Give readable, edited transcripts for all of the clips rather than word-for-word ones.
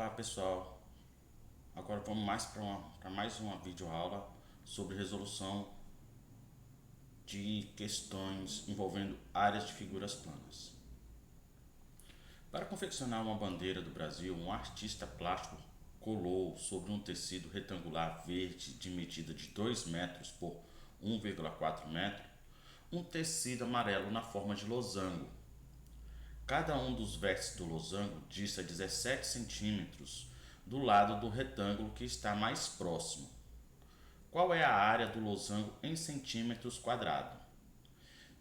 Olá pessoal, agora vamos para mais uma videoaula sobre resolução de questões envolvendo áreas de figuras planas. Para confeccionar uma bandeira do Brasil, um artista plástico colou sobre um tecido retangular verde de medida de 2 metros por 1,4 metro um tecido amarelo na forma de losango. Cada um dos vértices do losango dista 17 centímetros do lado do retângulo que está mais próximo. Qual é a área do losango em centímetros quadrados?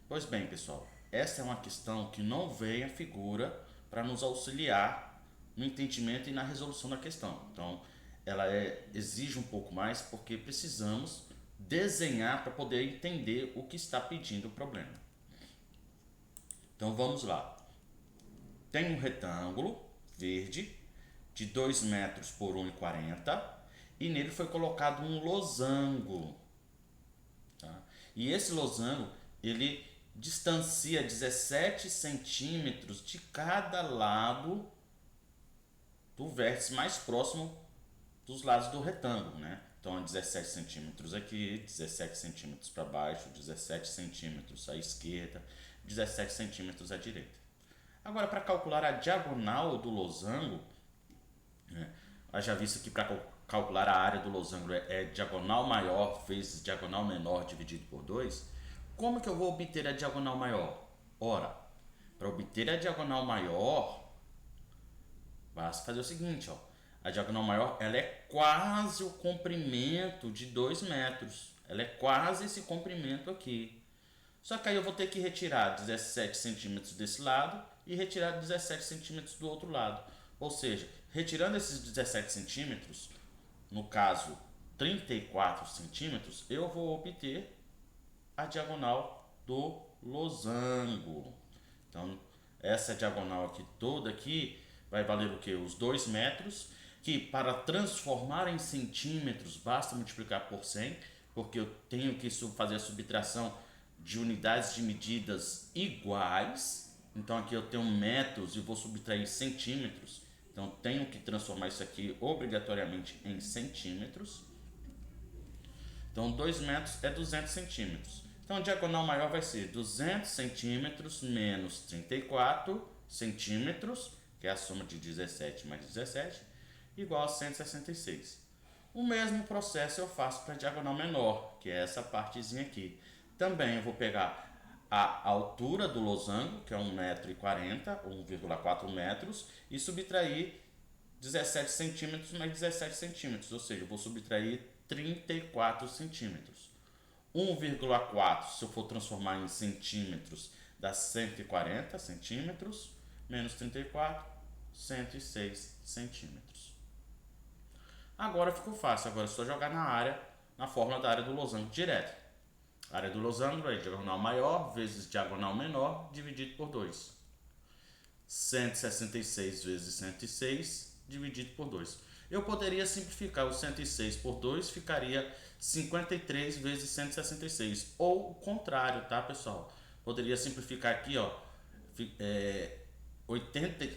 Pois bem, pessoal, essa é uma questão que não vem a figura para nos auxiliar no entendimento e na resolução da questão. Então, ela exige um pouco mais porque precisamos desenhar para poder entender o que está pedindo o problema. Então, vamos lá. Tem um retângulo verde de 2 metros por 1,40 e nele foi colocado um losango. Tá? E esse losango ele distancia 17 centímetros de cada lado do vértice mais próximo dos lados do retângulo, né? Então, 17 centímetros aqui, 17 centímetros para baixo, 17 centímetros à esquerda, 17 centímetros à direita. Agora, para calcular a diagonal do losango, já visto que para calcular a área do losango é diagonal maior vezes diagonal menor dividido por 2, como que eu vou obter a diagonal maior? Ora, para obter a diagonal maior, basta fazer o seguinte, ó. A diagonal maior ela é quase o comprimento de 2 metros. Ela é quase esse comprimento aqui. Só que aí eu vou ter que retirar 17 centímetros desse lado e retirar 17 centímetros do outro lado. Ou seja, retirando esses 17 centímetros, no caso 34 centímetros, eu vou obter a diagonal do losango. Então, essa diagonal aqui toda aqui vai valer o que? Os 2 metros, que para transformar em centímetros basta multiplicar por 100, porque eu tenho que fazer a subtração de unidades de medidas iguais. Então aqui eu tenho metros e vou subtrair centímetros. Então tenho que transformar isso aqui obrigatoriamente em centímetros. Então 2 metros é 200 centímetros. Então a diagonal maior vai ser 200 centímetros menos 34 centímetros, que é a soma de 17 mais 17, igual a 166. O mesmo processo eu faço para a diagonal menor, que é essa partezinha aqui. Também eu vou pegar a altura do losango, que é 1,40 m, 1,4 metros, e subtrair 17 centímetros mais 17 centímetros, ou seja, eu vou subtrair 34 centímetros. 1,4, se eu for transformar em centímetros, dá 140 centímetros, menos 34, 106 centímetros. Agora ficou fácil, agora é só jogar na fórmula da área do losango direto. A área do losango é diagonal maior vezes diagonal menor dividido por 2. 166 vezes 106 dividido por 2. Eu poderia simplificar o 106 por 2, ficaria 53 vezes 166. Ou o contrário, tá, pessoal? Poderia simplificar aqui, ó,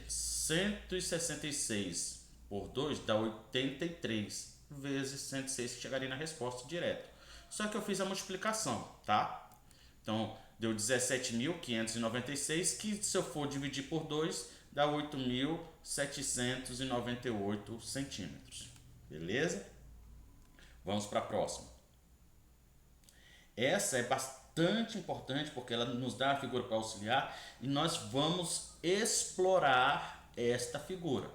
166 por 2 dá 83 vezes 106, que chegaria na resposta direto. Só que eu fiz a multiplicação, tá? Então, deu 17.596, que se eu for dividir por 2, dá 8.798 centímetros. Beleza? Vamos para a próxima. Essa é bastante importante porque ela nos dá a figura para auxiliar e nós vamos explorar esta figura.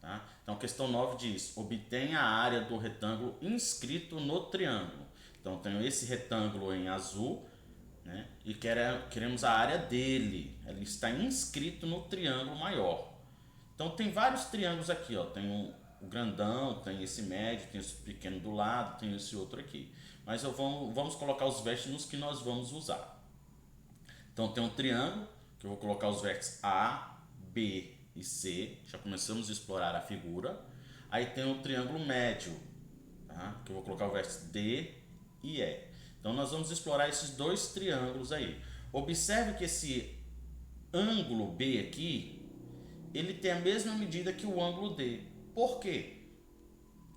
Tá? Então, questão 9 diz: obtenha a área do retângulo inscrito no triângulo. Então, tenho esse retângulo em azul, né? E queremos a área dele. Ele está inscrito no triângulo maior. Então, tem vários triângulos aqui. Ó. Tem o grandão, tem esse médio, tem esse pequeno do lado, tem esse outro aqui. Mas vamos colocar os vértices nos que nós vamos usar. Então, tem um triângulo, que eu vou colocar os vértices A, B e C. Já começamos a explorar a figura. Aí tem um triângulo médio, tá? Que eu vou colocar o vértice D e E. Então nós vamos explorar esses dois triângulos aí. Observe que esse ângulo B aqui, ele tem a mesma medida que o ângulo D. Por quê?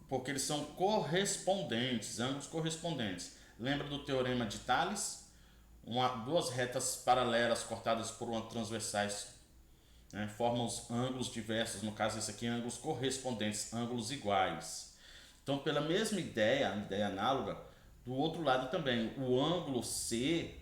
Porque eles são correspondentes, ângulos correspondentes. Lembra do teorema de Thales? Duas retas paralelas cortadas por uma transversais, né, formam os ângulos diversos, no caso esse aqui, ângulos correspondentes, ângulos iguais. Então, pela mesma ideia análoga, do outro lado também, o ângulo C,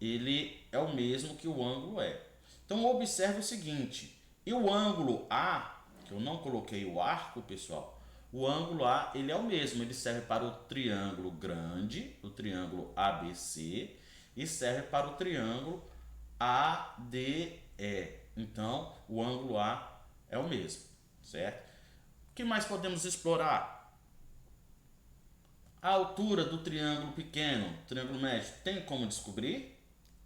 ele é o mesmo que o ângulo E. Então, observe o seguinte, e o ângulo A, que eu não coloquei o arco, pessoal, o ângulo A, ele é o mesmo, ele serve para o triângulo grande, o triângulo ABC, e serve para o triângulo ADE. Então, o ângulo A é o mesmo, certo? O que mais podemos explorar? A altura do triângulo pequeno, triângulo médio, tem como descobrir?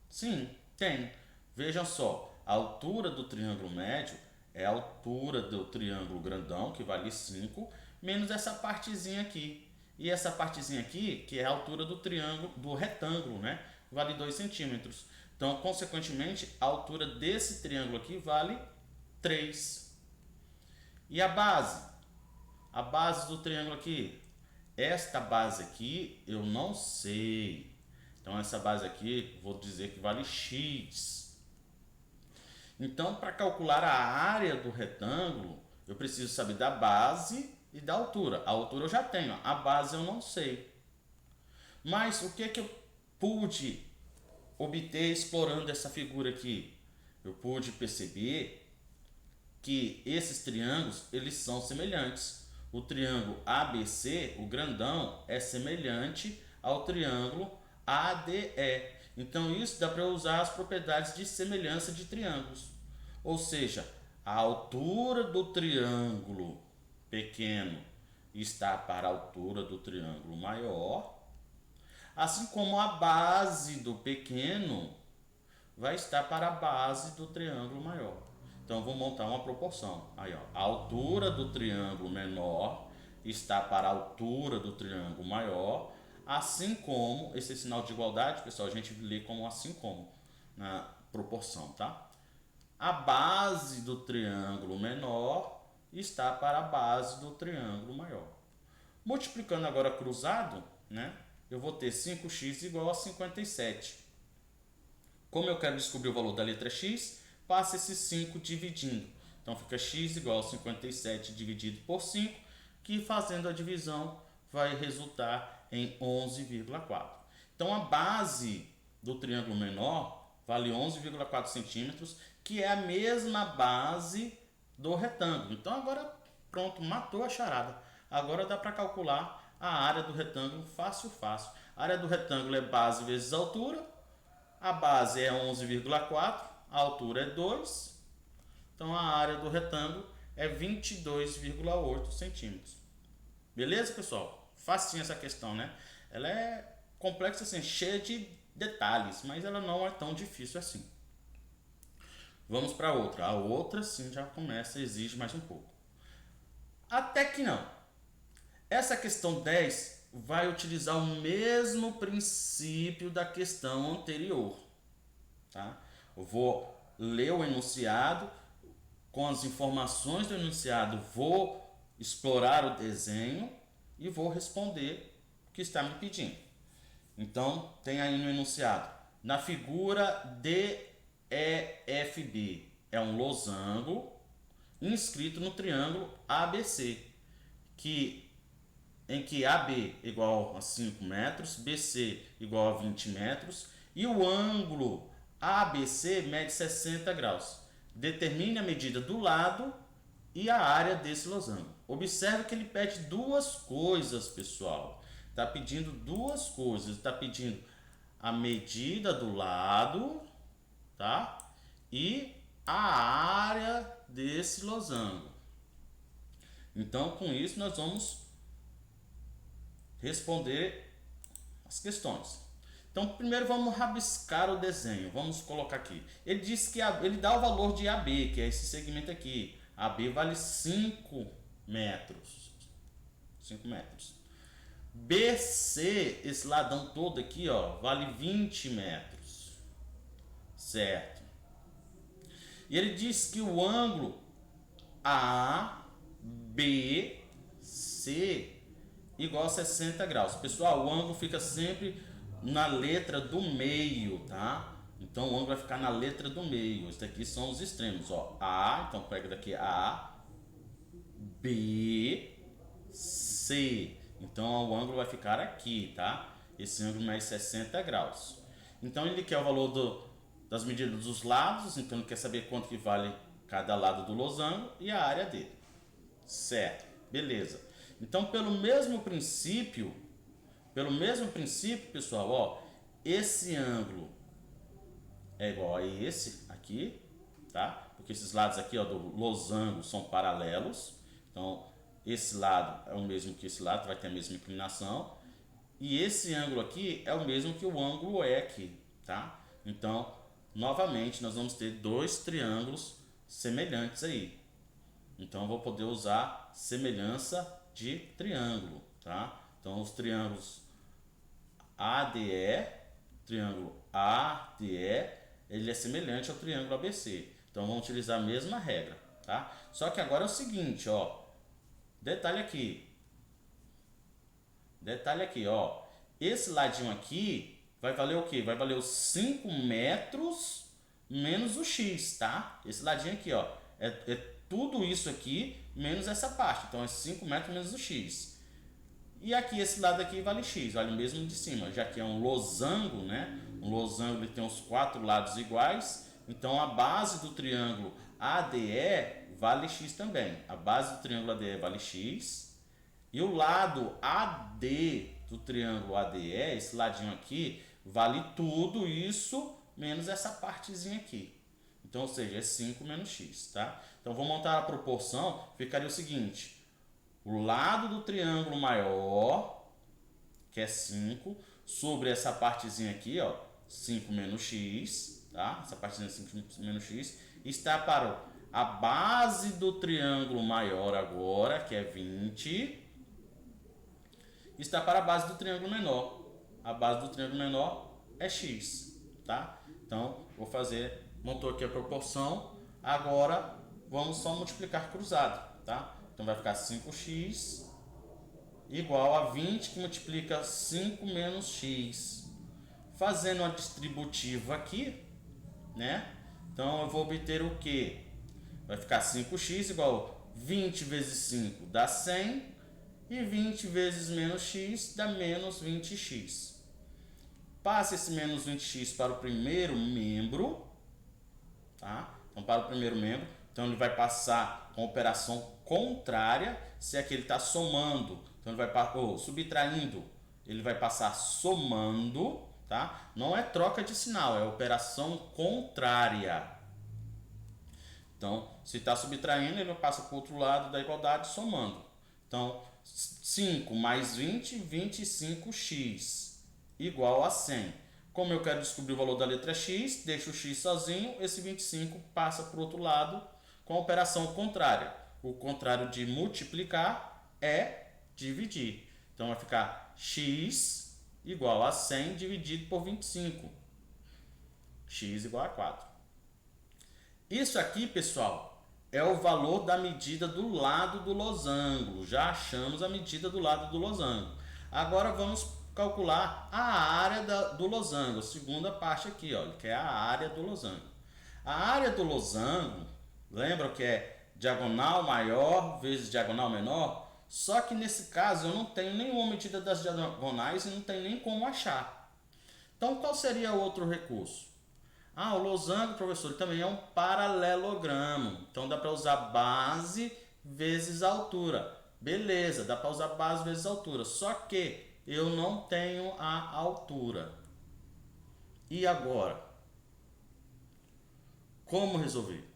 Sim, tem. Vejam só, a altura do triângulo médio é a altura do triângulo grandão, que vale 5, menos essa partezinha aqui. E essa partezinha aqui, que é a altura do triângulo, do retângulo, né? Vale 2 centímetros. Então, consequentemente, a altura desse triângulo aqui vale 3. E a base? A base do triângulo aqui. Esta base aqui, eu não sei. Então, essa base aqui, vou dizer que vale x. Então, para calcular a área do retângulo, eu preciso saber da base e da altura. A altura eu já tenho, a base eu não sei. Mas o que que eu pude obter explorando essa figura aqui? Eu pude perceber que esses triângulos, eles são semelhantes. O triângulo ABC, o grandão, é semelhante ao triângulo ADE. Então isso dá para usar as propriedades de semelhança de triângulos. Ou seja, a altura do triângulo pequeno está para a altura do triângulo maior, assim como a base do pequeno vai estar para a base do triângulo maior. Então, vou montar uma proporção. Aí, ó, a altura do triângulo menor está para a altura do triângulo maior, assim como, esse sinal de igualdade, pessoal, a gente lê como assim como, na proporção, tá? A base do triângulo menor está para a base do triângulo maior. Multiplicando agora cruzado, né, eu vou ter 5x igual a 57. Como eu quero descobrir o valor da letra x, passa esse 5 dividindo. Então fica x igual a 57 dividido por 5, que fazendo a divisão vai resultar em 11,4. Então a base do triângulo menor vale 11,4 centímetros, que é a mesma base do retângulo. Então agora pronto, matou a charada. Agora dá para calcular a área do retângulo fácil, fácil. A área do retângulo é base vezes altura. A base é 11,4, a altura é 2. Então a área do retângulo é 22,8 centímetros. Beleza, pessoal? Facinho essa questão, né? Ela é complexa assim, cheia de detalhes, mas ela não é tão difícil assim. Vamos para outra. A outra sim já começa, exige mais um pouco. Até que não. Essa questão 10 vai utilizar o mesmo princípio da questão anterior. Tá? Eu vou ler o enunciado, com as informações do enunciado, vou explorar o desenho e vou responder o que está me pedindo. Então, tem aí no enunciado, na figura DEFB, é um losango inscrito no triângulo ABC, em que AB igual a 5 metros, BC igual a 20 metros e o ângulo ABC mede 60 graus. Determine a medida do lado e a área desse losango. Observe que ele pede duas coisas, pessoal. Está pedindo duas coisas. Está pedindo a medida do lado, tá? E a área desse losango. Então, com isso, nós vamos responder as questões. Então, primeiro vamos rabiscar o desenho. Vamos colocar aqui. Ele diz que ele dá o valor de AB, que é esse segmento aqui. AB vale 5 metros. 5 metros. BC, esse ladão todo aqui, ó, vale 20 metros. Certo. E ele diz que o ângulo BC igual a 60 graus. Pessoal, o ângulo fica sempre na letra do meio, tá? Então o ângulo vai ficar na letra do meio. Esses daqui são os extremos, ó. A, então pega daqui A, B, C. Então o ângulo vai ficar aqui, tá? Esse ângulo mais 60 graus. Então ele quer o valor das medidas dos lados, então ele quer saber quanto que vale cada lado do losango e a área dele. Certo, beleza. Então pelo mesmo princípio, pessoal, ó, esse ângulo é igual a esse aqui, tá? Porque esses lados aqui, ó, do losango são paralelos. Então esse lado é o mesmo que esse lado, vai ter a mesma inclinação. E esse ângulo aqui é o mesmo que o ângulo E aqui, tá? Então, novamente, nós vamos ter dois triângulos semelhantes aí. Então, eu vou poder usar semelhança de triângulo, tá? Então, os triângulos ADE, triângulo ADE, ele é semelhante ao triângulo ABC. Então, vamos utilizar a mesma regra, tá? Só que agora é o seguinte, ó. Detalhe aqui, ó. Esse ladinho aqui vai valer o quê? Vai valer os 5 metros menos o x, tá? Esse ladinho aqui, ó. É tudo isso aqui menos essa parte. Então é 5 metros menos o x. E aqui, esse lado aqui vale x, vale o mesmo de cima. Já que é um losango, né? Um losango ele tem os 4 lados iguais. Então a base do triângulo ADE vale x também. A base do triângulo ADE vale x. E o lado AD do triângulo ADE, esse ladinho aqui, vale tudo isso menos essa partezinha aqui. Então, ou seja, é 5 menos x, tá? Então, vou montar a proporção, ficaria o seguinte. O lado do triângulo maior, que é 5, sobre essa partezinha aqui, ó, 5 menos x, tá? Essa partezinha 5 menos x, está para a base do triângulo maior agora, que é 20, está para a base do triângulo menor. A base do triângulo menor é x, tá? Então, vou fazer, montou aqui a proporção. Agora, vamos só multiplicar cruzado, tá? Então, vai ficar 5x igual a 20, que multiplica 5 menos x. Fazendo a distributiva aqui, né? Então, eu vou obter o quê? Vai ficar 5x igual a 20 vezes 5 dá 100. E 20 vezes menos x dá menos 20x. Passa esse menos 20x para o primeiro membro. Tá? Então, para o primeiro membro. Então, ele vai passar com operação contrária. Se aqui ele está somando, então ele vai subtraindo, ele vai passar somando. Tá? Não é troca de sinal, é operação contrária. Então, se está subtraindo, ele passa para o outro lado da igualdade somando. Então, 5 mais 20, 25x, igual a 100. Como eu quero descobrir o valor da letra x, deixo o x sozinho, esse 25 passa para o outro lado com a operação contrária. O contrário de multiplicar é dividir. Então, vai ficar x igual a 100 dividido por 25. X igual a 4. Isso aqui, pessoal, é o valor da medida do lado do losango. Já achamos a medida do lado do losango. Agora vamos calcular a área do losango. A segunda parte aqui, ó, que é a área do losango. A área do losango, lembra que é diagonal maior vezes diagonal menor? Só que nesse caso eu não tenho nenhuma medida das diagonais e não tenho nem como achar. Então qual seria o outro recurso? O losango, professor, também é um paralelogramo. Então, dá para usar base vezes altura. Beleza, dá para usar base vezes altura. Só que eu não tenho a altura. E agora? Como resolver?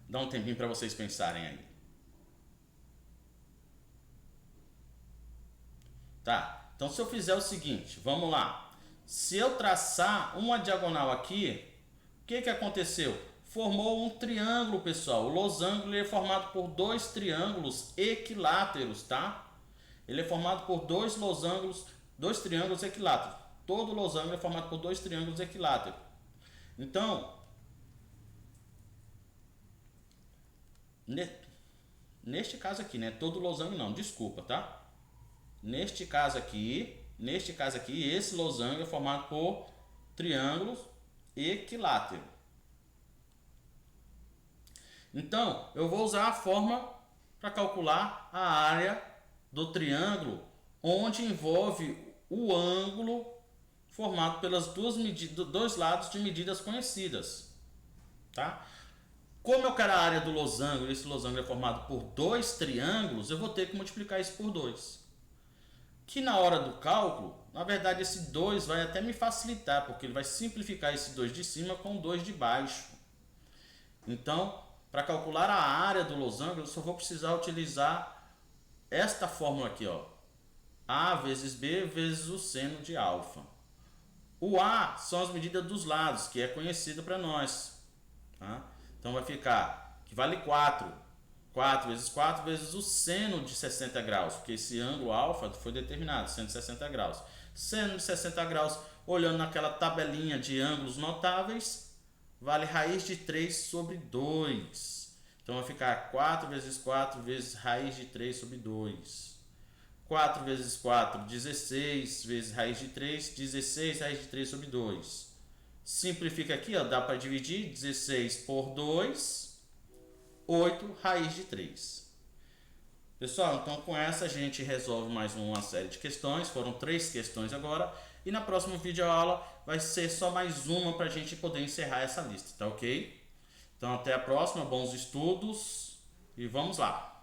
Dá um tempinho para vocês pensarem aí. Tá, então se eu fizer o seguinte, vamos lá. Se eu traçar uma diagonal aqui, o que aconteceu? Formou um triângulo, pessoal. O losango ele é formado por dois triângulos equiláteros, tá? Ele é formado por dois triângulos equiláteros. Todo losango é formado por dois triângulos equiláteros. Então, Neste caso aqui, né? Todo losango não, desculpa, tá? Neste caso aqui, esse losango é formado por triângulos equiláteros. Então, eu vou usar a forma para calcular a área do triângulo, onde envolve o ângulo formado pelas dois lados de medidas conhecidas, tá? Como eu quero a área do losango, e esse losango é formado por dois triângulos, eu vou ter que multiplicar isso por 2. Que na hora do cálculo, na verdade esse 2 vai até me facilitar, porque ele vai simplificar esse 2 de cima com o 2 de baixo. Então, para calcular a área do losango, eu só vou precisar utilizar esta fórmula aqui, ó. A vezes B vezes o seno de alfa. O A são as medidas dos lados, que é conhecido para nós, tá? Então vai ficar, que vale 4. 4 vezes 4 vezes o seno de 60 graus, porque esse ângulo alfa foi determinado, 160 graus. Seno de 60 graus, olhando naquela tabelinha de ângulos notáveis, vale raiz de 3 sobre 2. Então vai ficar 4 vezes 4 vezes raiz de 3 sobre 2. 4 vezes 4, 16 vezes raiz de 3, 16 raiz de 3 sobre 2. Simplifica aqui, ó, dá para dividir 16 por 2, 8 raiz de 3. Pessoal, então com essa a gente resolve mais uma série de questões. Foram 3 questões agora. E na próxima videoaula vai ser só mais uma para a gente poder encerrar essa lista, tá ok? Então até a próxima, bons estudos e vamos lá!